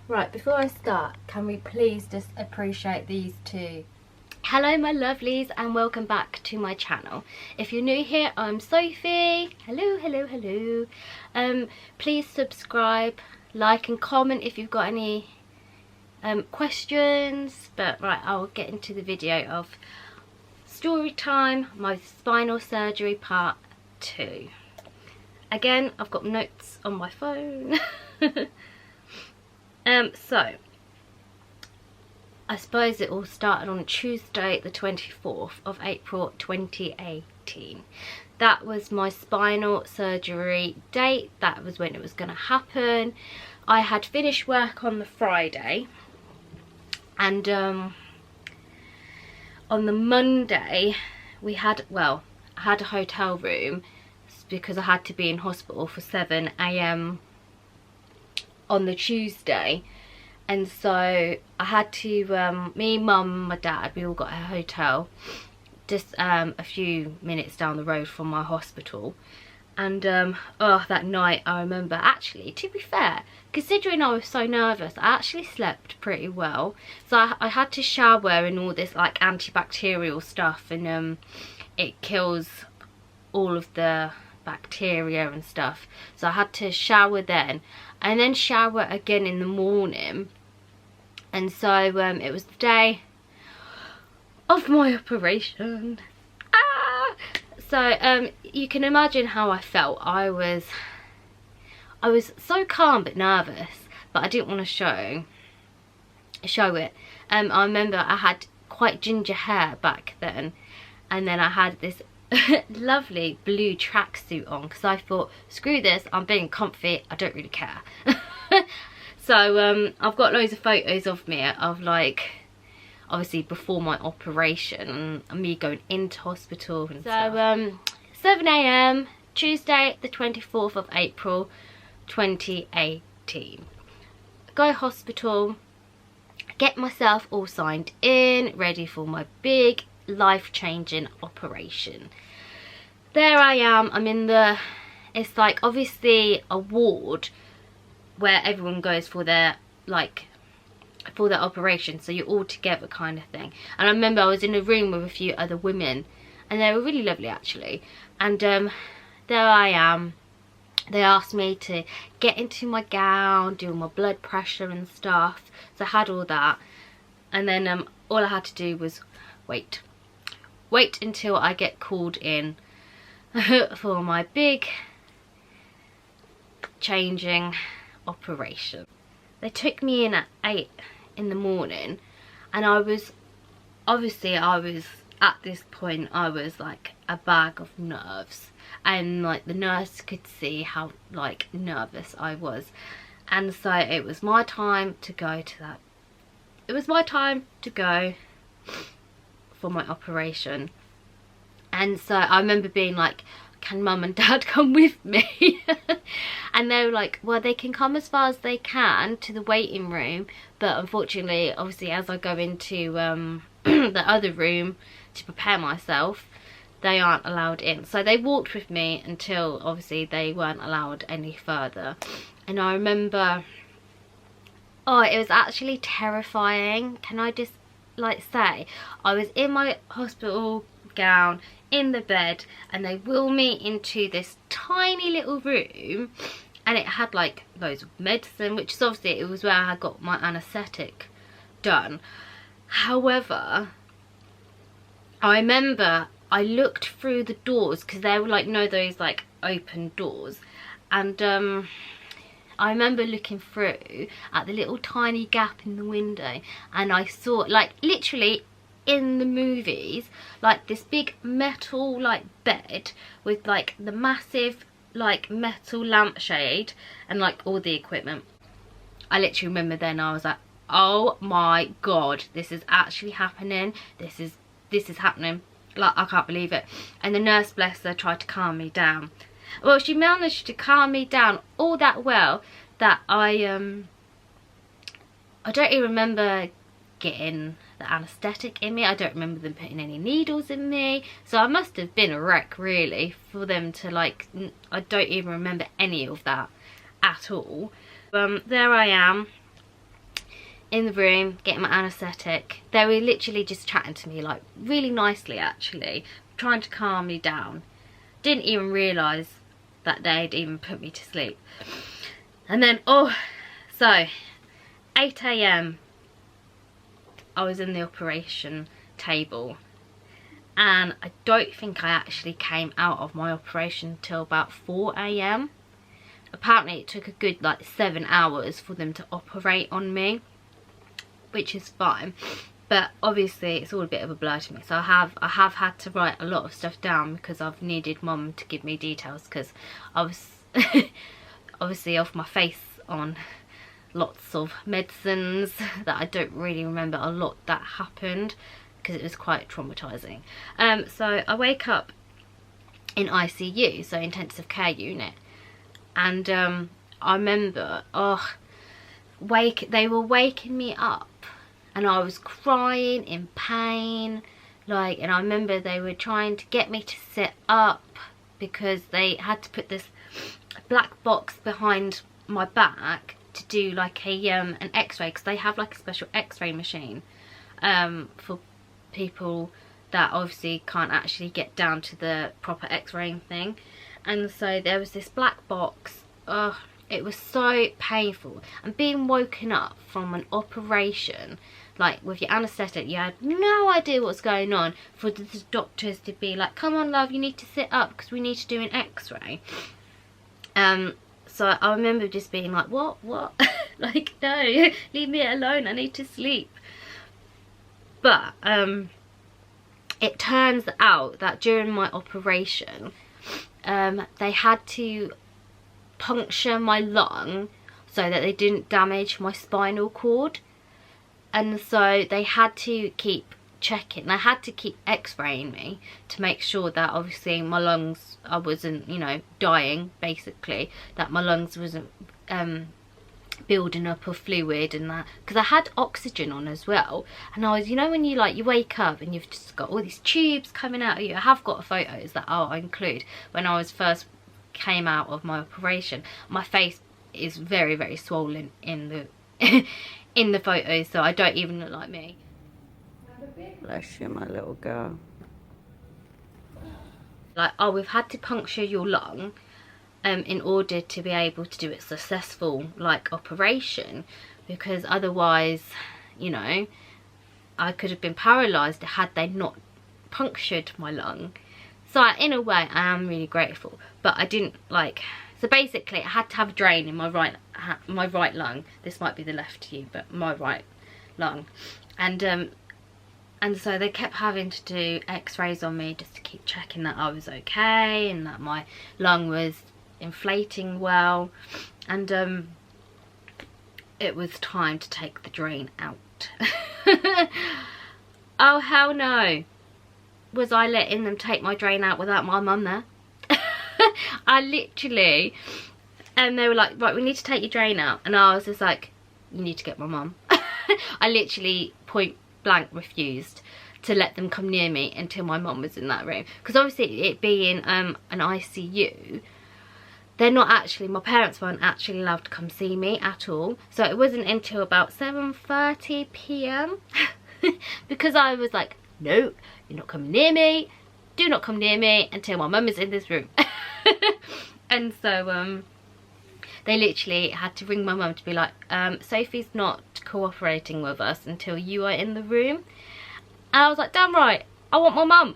Right, before I start, can we please just appreciate these two? Hello my lovelies and welcome back to my channel. If you're new here, I'm Sophie. Hello. Please subscribe, like and comment if you've got any questions. But right, I'll get into the video of story time, my spinal surgery part 2. Again, I've got notes on my phone. So I suppose it all started on Tuesday the 24th of April 2018. That was my spinal surgery date. That was when it was going to happen. I had finished work on the Friday, and on the Monday we had, well, I had a hotel room because I had to be in hospital for 7 AM on the Tuesday. And so I had to, me, mum, my dad, we all got a hotel just a few minutes down the road from my hospital. And oh, that night I remember, actually, to be fair, considering I was so nervous, I actually slept pretty well. So I had to shower and all this like antibacterial stuff, and it kills all of the bacteria and stuff. So I had to shower then, and then shower again in the morning. And so it was the day of my operation. So you can imagine how I felt. I was so calm but nervous, but I didn't want to show it. I remember I had quite ginger hair back then, and then I had this lovely blue tracksuit on because I thought, screw this, I'm being comfy, I don't really care. So I've got loads of photos of me of, like, obviously before my operation and me going into hospital and stuff. 7 AM Tuesday the 24th of April 2018. Go hospital, get myself all signed in, ready for my big life-changing operation. There I am, I'm in the, it's like obviously a ward where everyone goes for their, like, for their operation, so you're all together kind of thing. And I remember I was in a room with a few other women, and they were really lovely actually. And there I am. They asked me to get into my gown, do my blood pressure and stuff, so I had all that. And then all I had to do was wait until I get called in for my big changing operation. They took me in at 8 in the morning, and I was at this point I was like a bag of nerves, and like the nurse could see how like nervous I was. And so it was my time to go to that, it was my time to go for my operation. And so I remember being like, can mum and dad come with me? And they were like, well, they can come as far as they can to the waiting room, but unfortunately, obviously, as I go into the other room to prepare myself, they aren't allowed in. So they walked with me until obviously they weren't allowed any further. And I remember, oh, it was actually terrifying. Can I just like say, I was in my hospital gown in the bed, and they wheel me into this tiny little room, and it had like loads of medicine, which is obviously, it was where I had got my anaesthetic done. However, I remember I looked through the doors because they were like, no, those like open doors, and I remember looking through at the little tiny gap in the window, and I saw, like, literally in the movies, like this big metal like bed with like the massive like metal lampshade and like all the equipment. I literally remember then I was like, oh my god, this is actually happening, this is happening, like I can't believe it. And the nurse, bless her, tried to calm me down. Well, she managed to calm me down all that well that I don't even remember getting the anaesthetic in me. I don't remember them putting any needles in me, so I must have been a wreck really for them to like, I don't even remember any of that at all. There I am in the room getting my anaesthetic. They were literally just chatting to me, like really nicely actually, trying to calm me down. Didn't even realise that they'd even put me to sleep. And then, so 8 AM I was in the operation table, and I don't think I actually came out of my operation till about 4 AM. Apparently it took a good like 7 hours for them to operate on me, which is fine, but obviously it's all a bit of a blur to me. So I have had to write a lot of stuff down because I've needed Mum to give me details, because I was obviously off my face on lots of medicines that I don't really remember a lot that happened, because it was quite traumatizing. So I wake up in ICU, so intensive care unit, and I remember they were waking me up and I was crying in pain, like, and I remember they were trying to get me to sit up because they had to put this black box behind my back to do like an x-ray, because they have like a special x-ray machine for people that obviously can't actually get down to the proper x-raying thing. And so there was this black box. It was so painful, and being woken up from an operation, like with your anaesthetic, you had no idea what's going on, for the doctors to be like, come on love, you need to sit up because we need to do an x-ray. So I remember just being like, what? Like, no, leave me alone, I need to sleep. But it turns out that during my operation, they had to puncture my lung so that they didn't damage my spinal cord. And so they had to keep checking, they had to keep x-raying me to make sure that obviously my lungs, I wasn't, you know, dying basically, that my lungs wasn't building up of fluid and that, because I had oxygen on as well. And I was, you know, when you like, you wake up and you've just got all these tubes coming out of you. I have got photos that I'll include when I was first came out of my operation. My face is very, very swollen in the in the photos, so I don't even look like me. Bless you, my little girl. Like, oh, we've had to puncture your lung in order to be able to do a successful like operation, because otherwise, you know, I could have been paralysed had they not punctured my lung. So in a way I am really grateful, but I didn't like, so basically I had to have a drain in my right lung. This might be the left to you, but my right lung. And so they kept having to do x-rays on me just to keep checking that I was okay and that my lung was inflating well. And it was time to take the drain out. Oh hell no. Was I letting them take my drain out without my mum there? I literally, and they were like, right, we need to take your drain out. And I was just like, you need to get my mum. I literally point blank refused to let them come near me until my mum was in that room, because obviously it being an ICU, they're not actually, my parents weren't actually allowed to come see me at all. So it wasn't until about 7:30 PM because I was like, no, you're not coming near me, do not come near me until my mum is in this room. And so they literally had to ring my mum to be like, Sophie's not cooperating with us until you are in the room. And I was like, damn right, I want my mum.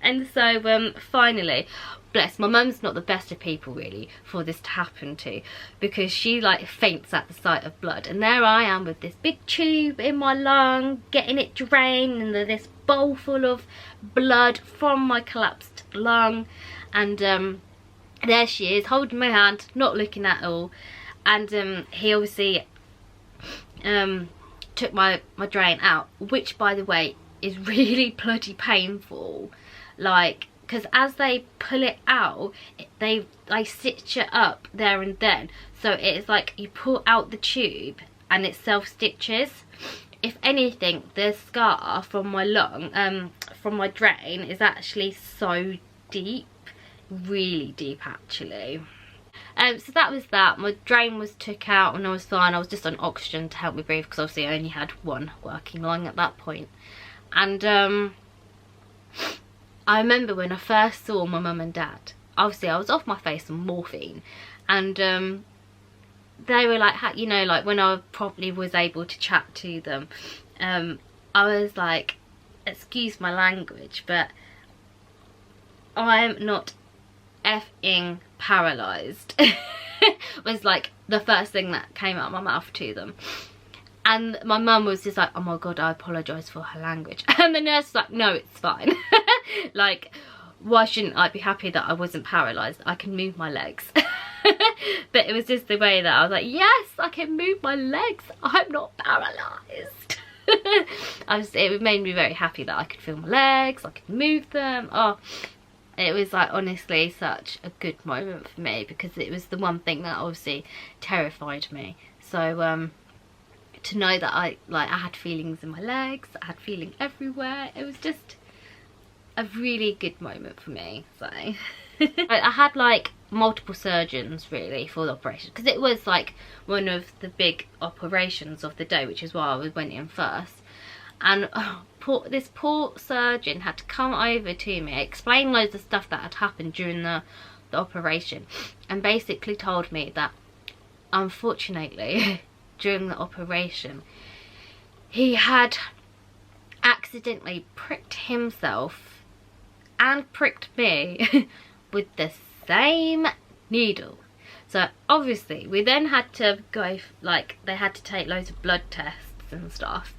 And so finally, bless, my mum's not the best of people really for this to happen to, because she like faints at the sight of blood, and there I am with this big tube in my lung getting it drained, and this bowl full of blood from my collapsed lung. And there she is holding my hand, not looking at all. And he obviously took my drain out, which by the way is really bloody painful, like, because as they pull it out, they stitch it up there and then, so it's like you pull out the tube and it self stitches. If anything, the scar from my lung, from my drain, is actually so deep, really deep actually. So that was that. My drain was took out and I was fine. I was just on oxygen to help me breathe because obviously I only had one working lung at that point. And I remember when I first saw my mum and dad, obviously I was off my face on morphine, and they were like, you know, like when I probably was able to chat to them, I was like, excuse my language, but I'm not effing paralysed was like the first thing that came out of my mouth to them. And my mum was just like, oh my god, I apologise for her language. And the nurse was like, no, it's fine. Like, why shouldn't I be happy that I wasn't paralysed? I can move my legs. But it was just the way that I was like, yes, I can move my legs. I'm not paralysed. It made me very happy that I could feel my legs, I could move them. Oh, it was like honestly such a good moment for me, because it was the one thing that obviously terrified me. So to know that I had feelings in my legs, I had feeling everywhere, it was just a really good moment for me. So I had like multiple surgeons really for the operation, because it was like one of the big operations of the day, which is why I went in first. And this poor surgeon had to come over to me, explain loads of stuff that had happened during the operation, and basically told me that unfortunately during the operation he had accidentally pricked himself and pricked me with the same needle. So obviously we then had to go, like, they had to take loads of blood tests and stuff,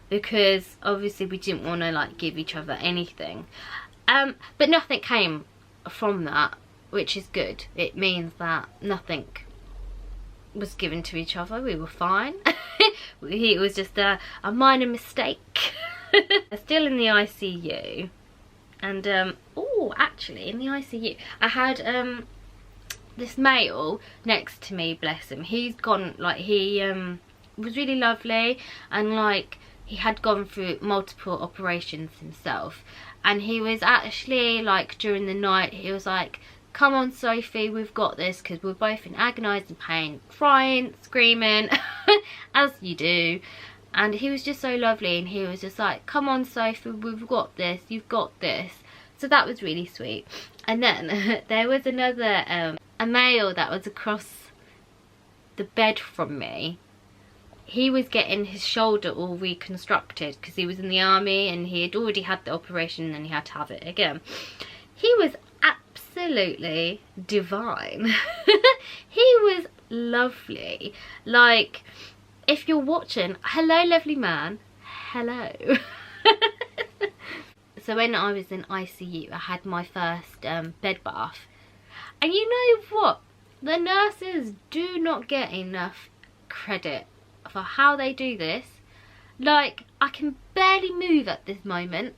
because obviously we didn't want to like give each other anything, but nothing came from that, which is good. It means that nothing was given to each other. We were fine. It was just a minor mistake. Still in the ICU, and oh, actually in the ICU I had this male next to me, bless him. He's gone, like, he was really lovely, and like he had gone through multiple operations himself, and he was actually like during the night he was like, come on Sophie, we've got this, because we're both in agonising pain, crying, screaming as you do. And he was just so lovely, and he was just like, come on Sophie, we've got this, you've got this. So that was really sweet. And then there was another a male that was across the bed from me. He was getting his shoulder all reconstructed because he was in the army and he had already had the operation and then he had to have it again. He was absolutely divine. He was lovely. Like, if you're watching, hello lovely man, hello. So when I was in ICU, I had my first bed bath, and you know what, the nurses do not get enough credit for how they do this. Like, I can barely move at this moment,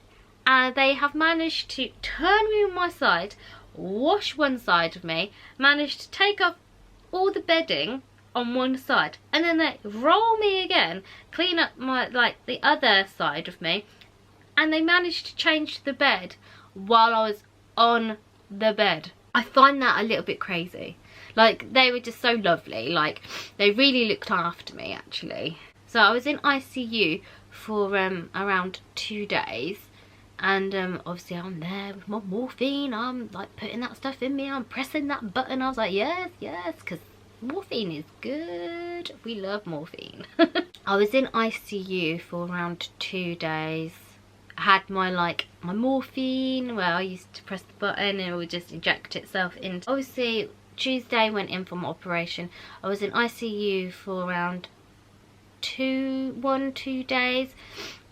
and they have managed to turn me on my side, wash one side of me, managed to take off all the bedding on one side, and then they roll me again, clean up my, like, the other side of me, and they managed to change the bed while I was on the bed. I find that a little bit crazy. Like, they were just so lovely. Like, they really looked after me, actually. So I was in ICU for around 2 days, and obviously I'm there with my morphine. I'm like putting that stuff in me, I'm pressing that button. I was like, yes, yes, because morphine is good. We love morphine. I was in ICU for around 2 days. I had my my morphine where I used to press the button and it would just inject itself in. Obviously Tuesday went in for my operation. I was in ICU for around 2 days,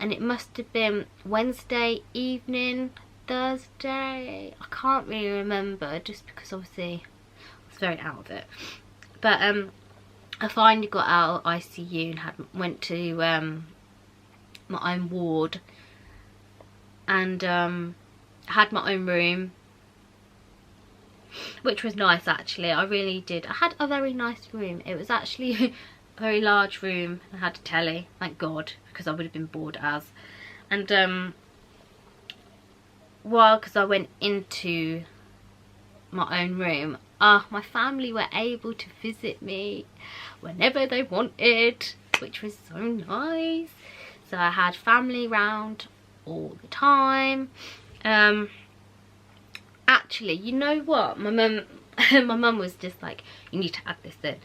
and it must have been Wednesday evening, Thursday, I can't really remember, just because obviously I was very out of it. But I finally got out of ICU and went to my own ward, and had my own room, which was nice actually. I really did. I had a very nice room. It was actually a very large room. I had a telly, thank God, because I would have been bored as. And because I went into my own room, my family were able to visit me whenever they wanted, which was so nice. So I had family round all the time. Actually, you know what, my mum was just like, you need to add this in.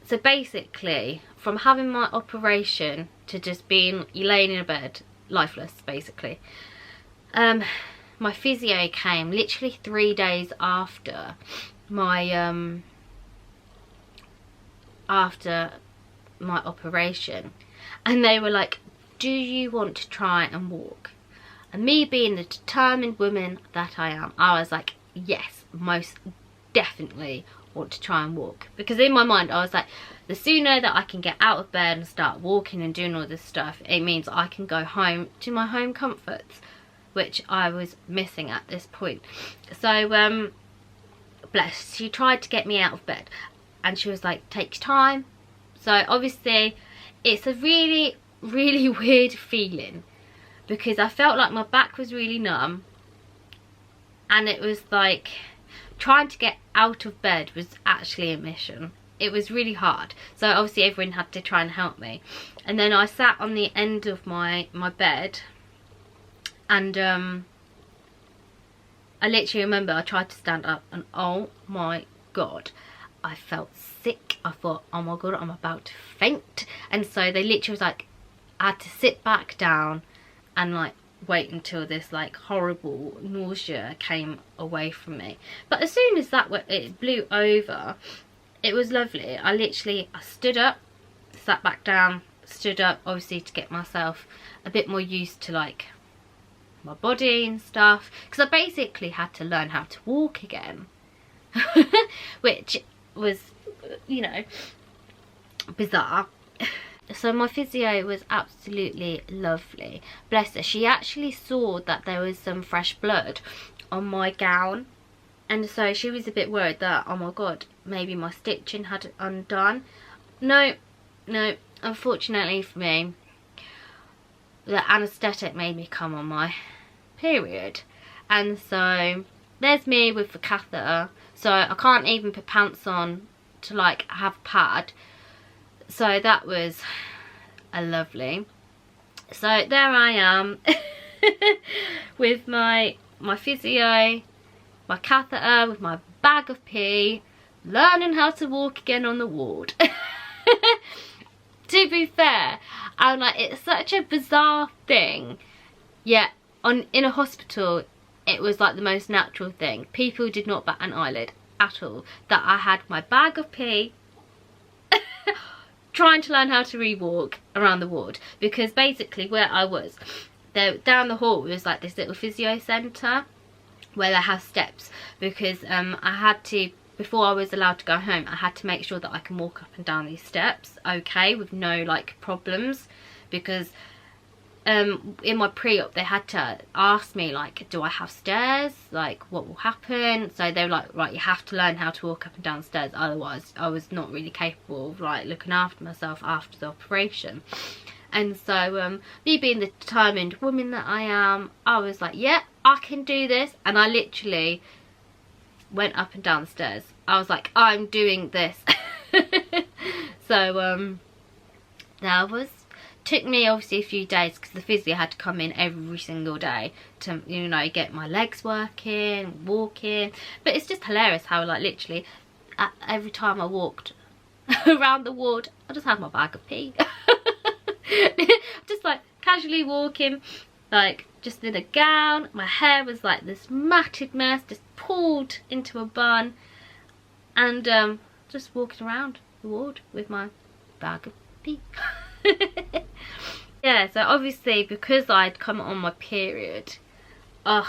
So basically, from having my operation to just being laying in a bed lifeless, basically, my physio came literally 3 days after my operation, and they were like, do you want to try and walk? And me being the determined woman that I am, I was like, yes, most definitely want to try and walk. Because in my mind I was like, the sooner that I can get out of bed and start walking and doing all this stuff, it means I can go home to my home comforts, which I was missing at this point. So bless, she tried to get me out of bed, and she was like, takes time. So obviously it's a really weird feeling, because I felt like my back was really numb, and it was like trying to get out of bed was actually a mission. It was really hard. So obviously everyone had to try and help me. And then I sat on the end of my bed, and I literally remember I tried to stand up, and oh my god, I felt sick. I thought, oh my god, I'm about to faint. And so they literally was like, I had to sit back down and like wait until this like horrible nausea came away from me. But as soon as it blew over, it was lovely. I stood up, sat back down, stood up, obviously to get myself a bit more used to like my body and stuff, because I basically had to learn how to walk again. Which was, you know, bizarre. So my physio was absolutely lovely. Bless her. She actually saw that there was some fresh blood on my gown, and so she was a bit worried that, oh my god, maybe my stitching had undone. No, unfortunately for me, the anaesthetic made me come on my period, and so there's me with the catheter, so I can't even put pants on to like have a pad. So that was a lovely. So there I am with my physio, my catheter, with my bag of pee, learning how to walk again on the ward. To be fair, I'm like, it's such a bizarre thing, yet in a hospital it was like the most natural thing. People did not bat an eyelid at all that I had my bag of pee trying to learn how to re-walk around the ward, because basically where I was, there down the hall was like this little physio centre where they have steps, because I had to, before I was allowed to go home, I had to make sure that I can walk up and down these steps okay with no like problems, because in my pre-op they had to ask me like, do I have stairs, like what will happen. So they were like, right, you have to learn how to walk up and down stairs, otherwise I was not really capable of like looking after myself after the operation. And so me being the determined woman that I am, I was like, yeah, I can do this. And I literally went up and down the stairs. I was like, I'm doing this. So that was, took me obviously a few days, because the physio had to come in every single day to, you know, get my legs working, walking. But it's just hilarious how like literally every time I walked around the ward, I just had my bag of pee. Just like casually walking, like just in a gown. My hair was like this matted mess, just pulled into a bun, and just walking around the ward with my bag of pee. Yeah, so obviously because I'd come on my period, I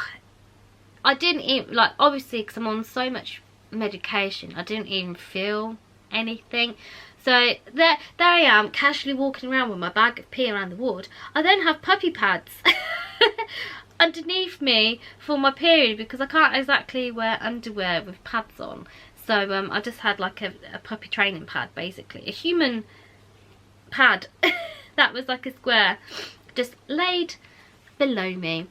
didn't even, like, obviously because I'm on so much medication, I didn't even feel anything. So there I am, casually walking around with my bag of pee around the ward. I then have puppy pads underneath me for my period, because I can't exactly wear underwear with pads on. So I just had like a puppy training pad, basically a human pad that was like a square, just laid below me,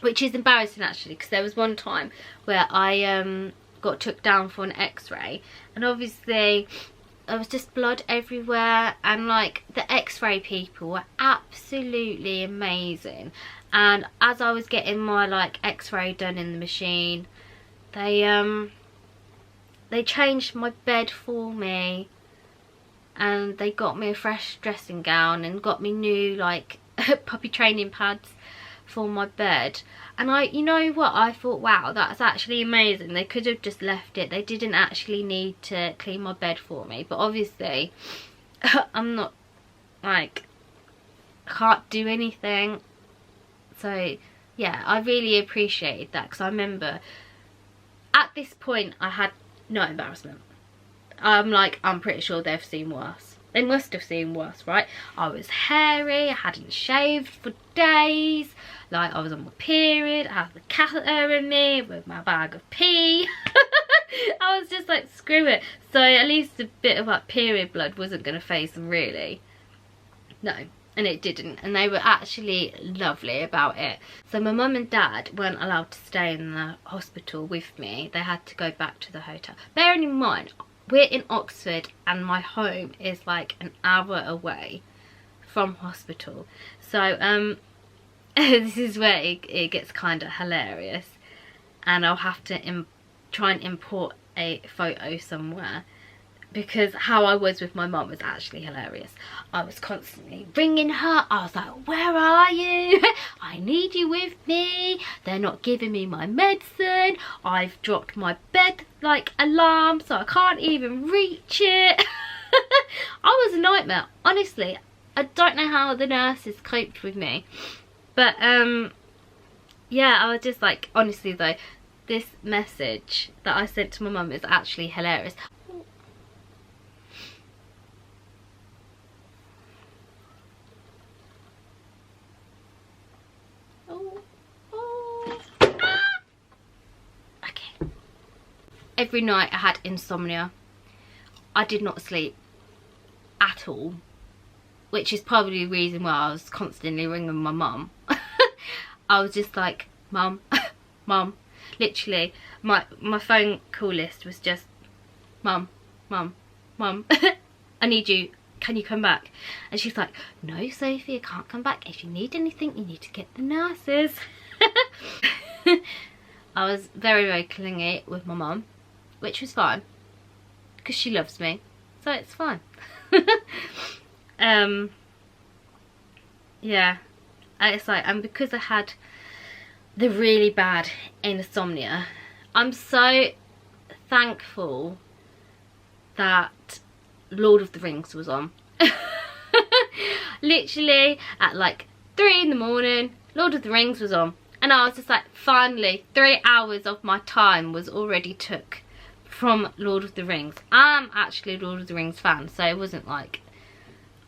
which is embarrassing actually, because there was one time where I got took down for an x-ray, and obviously there was just blood everywhere, and like the x-ray people were absolutely amazing. And as I was getting my like x-ray done in the machine, they changed my bed for me, and they got me a fresh dressing gown and got me new like puppy training pads for my bed. And you know what, I thought, wow, that's actually amazing. They could have just left it. They didn't actually need to clean my bed for me. But obviously I'm not like, I can't do anything. So yeah, I really appreciated that, because I remember at this point I had no embarrassment. I'm pretty sure they've seen worse. They must have seen worse, right? I was hairy, I hadn't shaved for days, like I was on my period, I had the catheter in me with my bag of pee. I was just like, screw it. So at least a bit of like period blood wasn't going to faze them, really. No, and it didn't, and they were actually lovely about it. So my mum and dad weren't allowed to stay in the hospital with me. They had to go back to the hotel. Bearing in mind, we're in Oxford and my home is like an hour away from hospital. So this is where it gets kind of hilarious, and I'll have to try and import a photo somewhere, because how I was with my mum was actually hilarious. I was constantly ringing her. I was like, where are you? I need you with me. They're not giving me my medicine. I've dropped my bed like alarm, so I can't even reach it. I was a nightmare, honestly. I don't know how the nurses coped with me, but yeah, I was just like, honestly though, this message that I sent to my mum is actually hilarious. Every night I had insomnia. I did not sleep at all, which is probably the reason why I was constantly ringing my mum. I was just like, mum, mum. Literally, my phone call list was just, mum, mum, mum. I need you. Can you come back? And she's like, no, Sophie, I can't come back. If you need anything, you need to get the nurses. I was very, very clingy with my mum, which was fine, because she loves me, so it's fine. Yeah, it's like, and because I had the really bad insomnia, I'm so thankful that Lord of the Rings was on. Literally at like 3 in the morning, Lord of the Rings was on, and I was just like, finally 3 hours of my time was already took from Lord of the Rings. I'm actually a Lord of the Rings fan, so it wasn't like,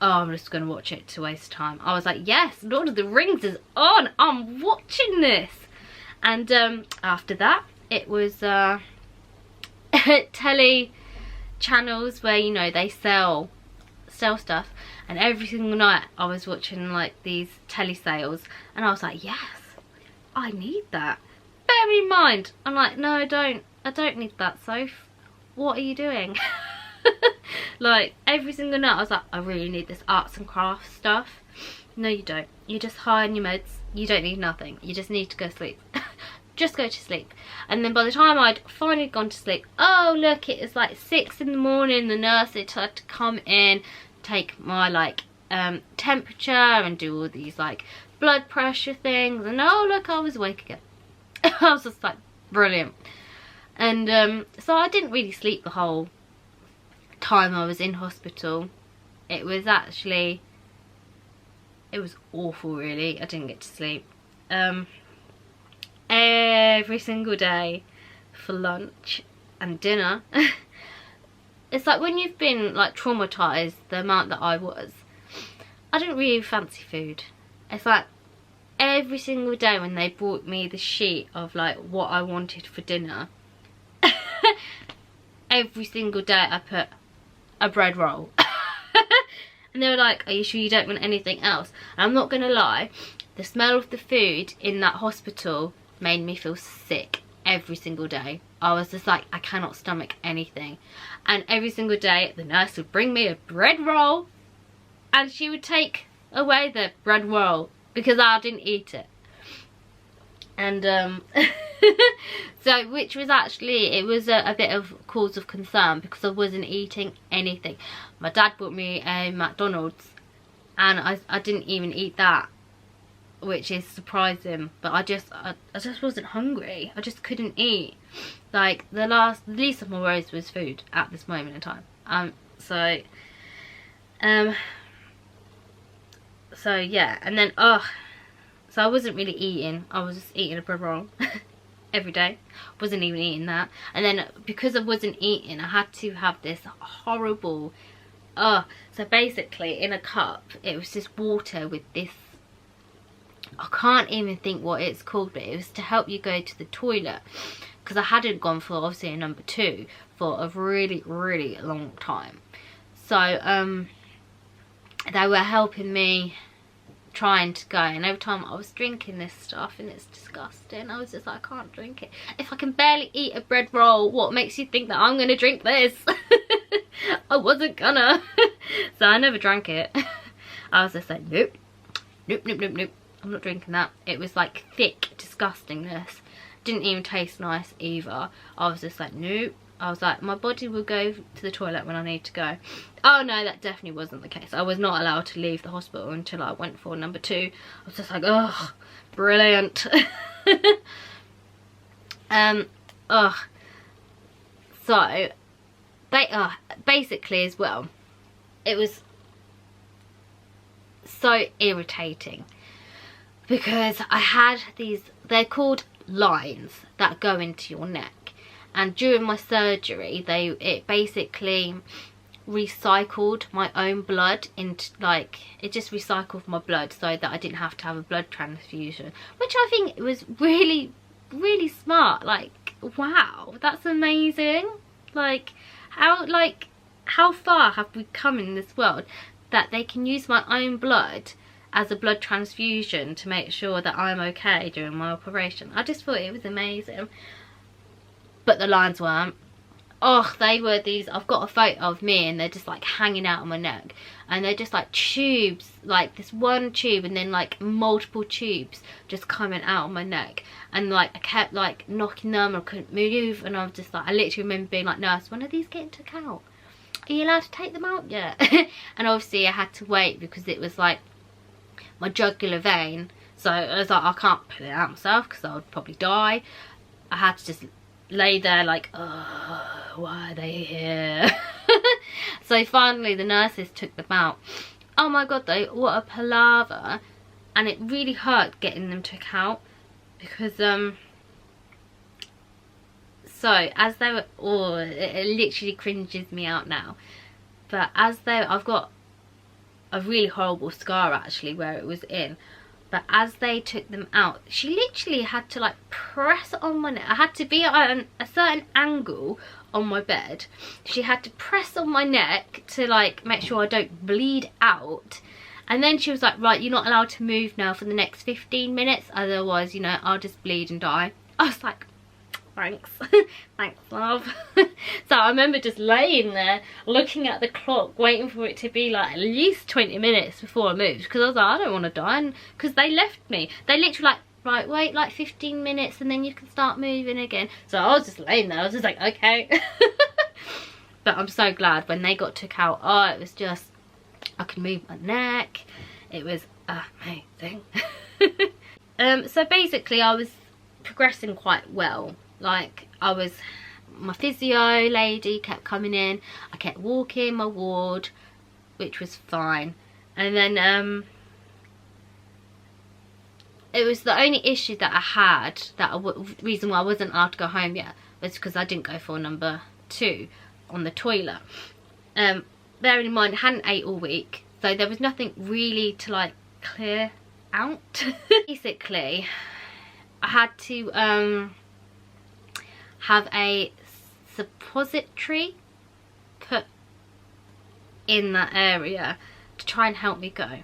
oh, I'm just gonna watch it to waste time. I was like, yes, Lord of the Rings is on, I'm watching this. And after that, it was telly channels where, you know, they sell stuff, and every single night I was watching like these telly sales, and I was like, yes, I need that. Bear in mind, I'm like, no, I don't need that, Soph. What are you doing? Like every single night I was like, I really need this arts and crafts stuff. No, you don't. You're just high on your meds. You don't need nothing. You just need to go sleep. Just go to sleep. And then by the time I'd finally gone to sleep, oh look, it was like 6 in the morning. The nurse had to come in, take my like temperature and do all these like blood pressure things, and oh look, I was awake again. I was just like, brilliant. And so I didn't really sleep the whole time I was in hospital. It was actually, it was awful really. I didn't get to sleep. Every single day for lunch and dinner. It's like when you've been like traumatized the amount that I was, I didn't really fancy food. It's like every single day when they brought me the sheet of like what I wanted for dinner, every single day I put a bread roll. And they were like, are you sure you don't want anything else? And I'm not gonna lie, the smell of the food in that hospital made me feel sick every single day. I was just like, I cannot stomach anything. And every single day the nurse would bring me a bread roll and she would take away the bread roll because I didn't eat it. And so, which was actually, it was a bit of cause of concern because I wasn't eating anything. My dad bought me a McDonald's and I didn't even eat that, which is surprising. But I just wasn't hungry. I just couldn't eat. Like, the least of my worries was food at this moment in time. So yeah, and then so I wasn't really eating. I was just eating a bread roll every day. Wasn't even eating that. And then because I wasn't eating, I had to have this horrible, so basically in a cup, it was just water with this, I can't even think what it's called, but it was to help you go to the toilet. Because I hadn't gone for, obviously, a number 2 for a really, really long time. So, they were helping me trying to go, and every time I was drinking this stuff, and it's disgusting, I was just like, I can't drink it. If I can barely eat a bread roll, what makes you think that I'm gonna drink this? I wasn't gonna. So I never drank it. I was just like, nope, nope, nope, nope, nope, I'm not drinking that. It was like thick disgustingness, didn't even taste nice either. I was just like, nope. I was like, my body will go to the toilet when I need to go. Oh no, that definitely wasn't the case. I was not allowed to leave the hospital until I went for number 2. I was just like, oh, brilliant. So they basically as well, it was so irritating because I had these, they're called lines that go into your neck. And during my surgery, it basically recycled my own blood into, like, it just recycled my blood so that I didn't have to have a blood transfusion, which I think was really, really smart. Like, wow, that's amazing. Like, how far have we come in this world that they can use my own blood as a blood transfusion to make sure that I'm okay during my operation. I just thought it was amazing. But the lines weren't. Oh, they were these, I've got a photo of me and they're just like hanging out on my neck. And they're just like tubes, like this one tube and then like multiple tubes just coming out on my neck. And like I kept like knocking them, I couldn't move. And I was just like, I literally remember being like, nurse, when are these getting took out? Are you allowed to take them out yet? And obviously I had to wait because it was like my jugular vein. So I was like, I can't pull it out myself because I would probably die. I had to just lay there like, oh, why are they here? So finally the nurses took them out. Oh my god though, what a palaver. And it really hurt getting them took out because so as they were, oh, it literally cringes me out now, but as they, I've got a really horrible scar actually where it was in. But as they took them out, she literally had to like press on my neck. I had to be at a certain angle on my bed. She had to press on my neck to like make sure I don't bleed out. And then she was like, right, you're not allowed to move now for the next 15 minutes. Otherwise, you know, I'll just bleed and die. I was like, thanks. Thanks, love. So I remember just laying there looking at the clock waiting for it to be like at least 20 minutes before I moved, because I was like, I don't want to die. And because they left me, they literally like, right, wait like 15 minutes and then you can start moving again. So I was just laying there, I was just like, okay. But I'm so glad when they got took out. Oh, it was just, I could move my neck. It was amazing. So basically I was progressing quite well. Like, I was, my physio lady kept coming in, I kept walking my ward, which was fine. And then it was the only issue that I had, that reason why I wasn't allowed to go home yet, was because I didn't go for number 2 on the toilet. Bearing in mind I hadn't ate all week, so there was nothing really to like clear out. Basically I had to have a suppository put in that area to try and help me go.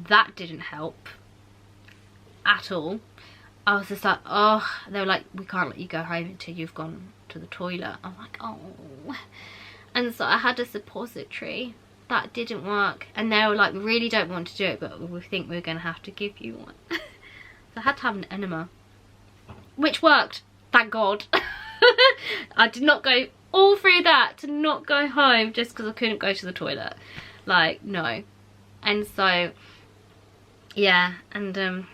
That didn't help at all. I was just like, oh, they were like, we can't let you go home until you've gone to the toilet. I'm like, oh. And so I had a suppository that didn't work, and they were like, we really don't want to do it, but we think we're gonna have to give you one. So I had to have an enema, which worked, thank God. I did not go all through that to not go home just because I couldn't go to the toilet. Like, no. And so, yeah, and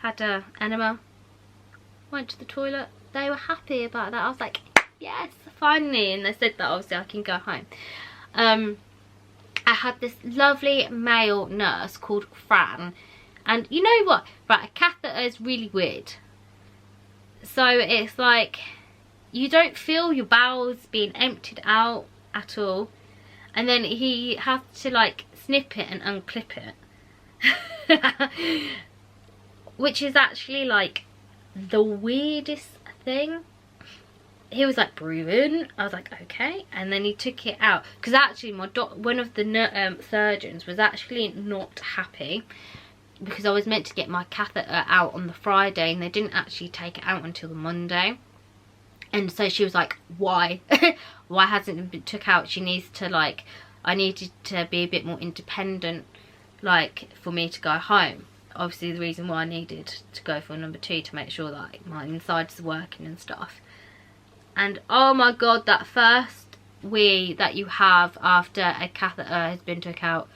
had a enema, went to the toilet. They were happy about that. I was like, yes, finally. And they said that obviously I can go home. I had this lovely male nurse called Fran, and you know what, right, a catheter is really weird. So it's like, you don't feel your bowels being emptied out at all, and then he has to like snip it and unclip it. Which is actually like the weirdest thing. He was like, breathe in. I was like, okay. And then he took it out, because actually one of the surgeons was actually not happy, because I was meant to get my catheter out on the Friday and they didn't actually take it out until the Monday. And so she was like, why? Why hasn't it been took out? She needs to, like, I needed to be a bit more independent, like, for me to go home. Obviously the reason why I needed to go for number 2, to make sure that like, my insides are working and stuff. And oh my god, that first wee that you have after a catheter has been took out,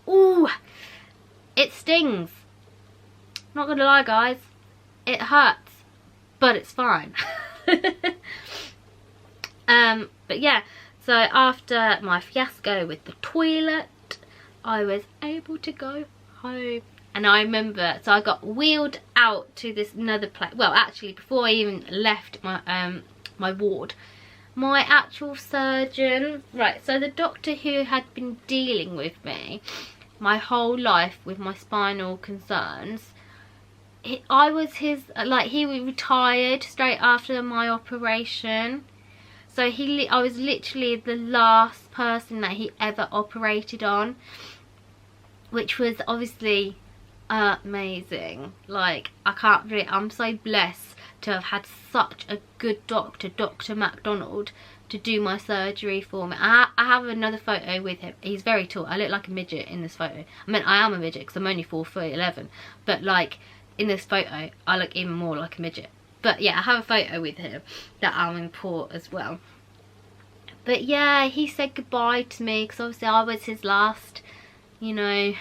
ooh, it stings. Not gonna lie guys, it hurts, but it's fine. But yeah, so after my fiasco with the toilet, I was able to go home. And I remember, so I got wheeled out to this another place. Well, actually, before I even left my my ward, my actual surgeon, right, so the doctor who had been dealing with me my whole life with my spinal concerns, I was his, like, he retired straight after my operation. So I was literally the last person that he ever operated on, which was obviously amazing. Like, I can't really, I'm so blessed to have had such a good doctor, Dr. McDonald, to do my surgery for me. I have another photo with him. He's very tall. I look like a midget in this photo. I mean, I am a midget because I'm only 4'11", but like in this photo I look even more like a midget. But yeah, I have a photo with him that I'll import as well. But yeah, he said goodbye to me because obviously I was his last, you know,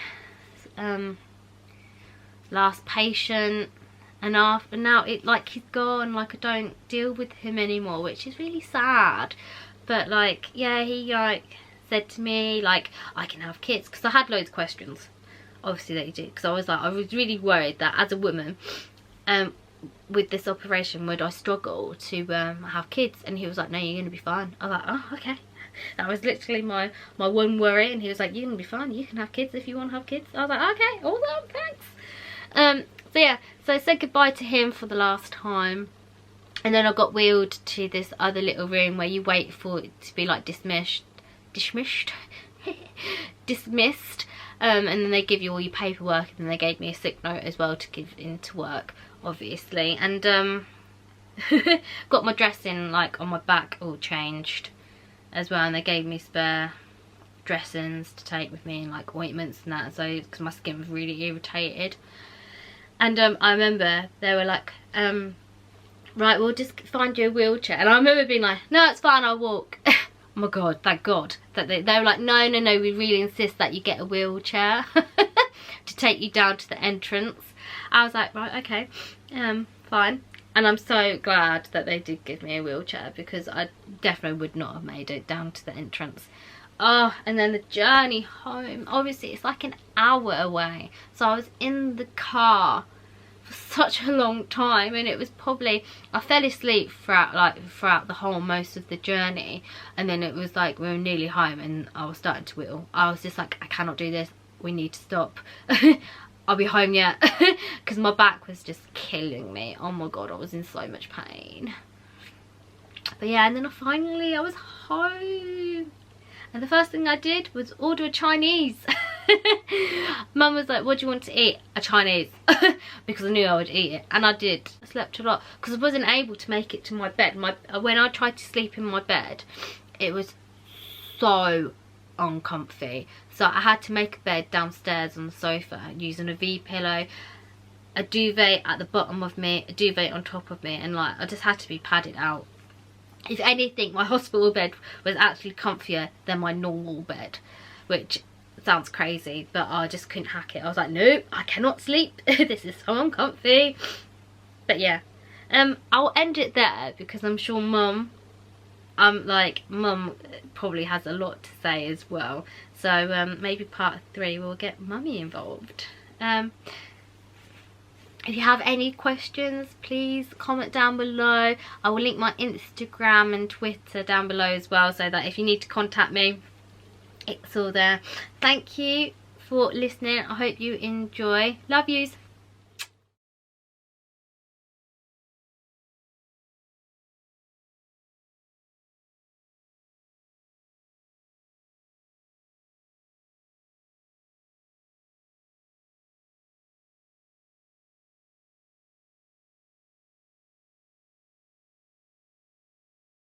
last patient. And after, now it, like, he's gone, like, I don't deal with him anymore, which is really sad. But like, yeah, he like said to me like, I can have kids, because I had loads of questions obviously that he did, because I was like, I was really worried that as a woman with this operation would I struggle to have kids. And he was like, no, you're gonna be fine. I was like, oh, okay. That was literally my one worry. And he was like, you're gonna be fine, you can have kids if you want to have kids. I was like, okay, awesome, thanks. So yeah, so I said goodbye to him for the last time, and then I got wheeled to this other little room where you wait for it to be like dismissed, and then they give you all your paperwork, and then they gave me a sick note as well to give into work, obviously. And got my dressing like on my back all changed as well, and they gave me spare dressings to take with me and like ointments and that, so because my skin was really irritated. And I remember they were like, right, we'll just find you a wheelchair. And I remember being like, no, it's fine, I'll walk. Oh my god, thank god that they were like, no, we really insist that you get a wheelchair to take you down to the entrance. I was like, right, okay, fine. And I'm so glad that they did give me a wheelchair, because I definitely would not have made it down to the entrance. Oh, and then the journey home, obviously it's like an hour away, so I was in the car for such a long time, and it was probably, I fell asleep throughout the whole most of the journey. And then it was like we were nearly home and I was starting to whittle. I was just like, I cannot do this, we need to stop. I'll be home yet. Because my back was just killing me. Oh my god, I was in so much pain. But yeah, and then I was home. And the first thing I did was order a Chinese. Mum was like, what do you want to eat? A Chinese. Because I knew I would eat it, and I did. I slept a lot because I wasn't able to make it to my bed. When I tried to sleep in my bed, it was so uncomfy, so I had to make a bed downstairs on the sofa using a V pillow, a duvet at the bottom of me, a duvet on top of me, and like I just had to be padded out. If anything, my hospital bed was actually comfier than my normal bed, which sounds crazy, but I just couldn't hack it. I was like, no, I cannot sleep. This is so uncomfy. But yeah, I'll end it there because I'm sure Mum probably has a lot to say as well. So maybe part 3 will get Mummy involved. If you have any questions, please comment down below. I will link my Instagram and Twitter down below as well, so that if you need to contact me, it's all there. Thank you for listening. I hope you enjoy. Love yous.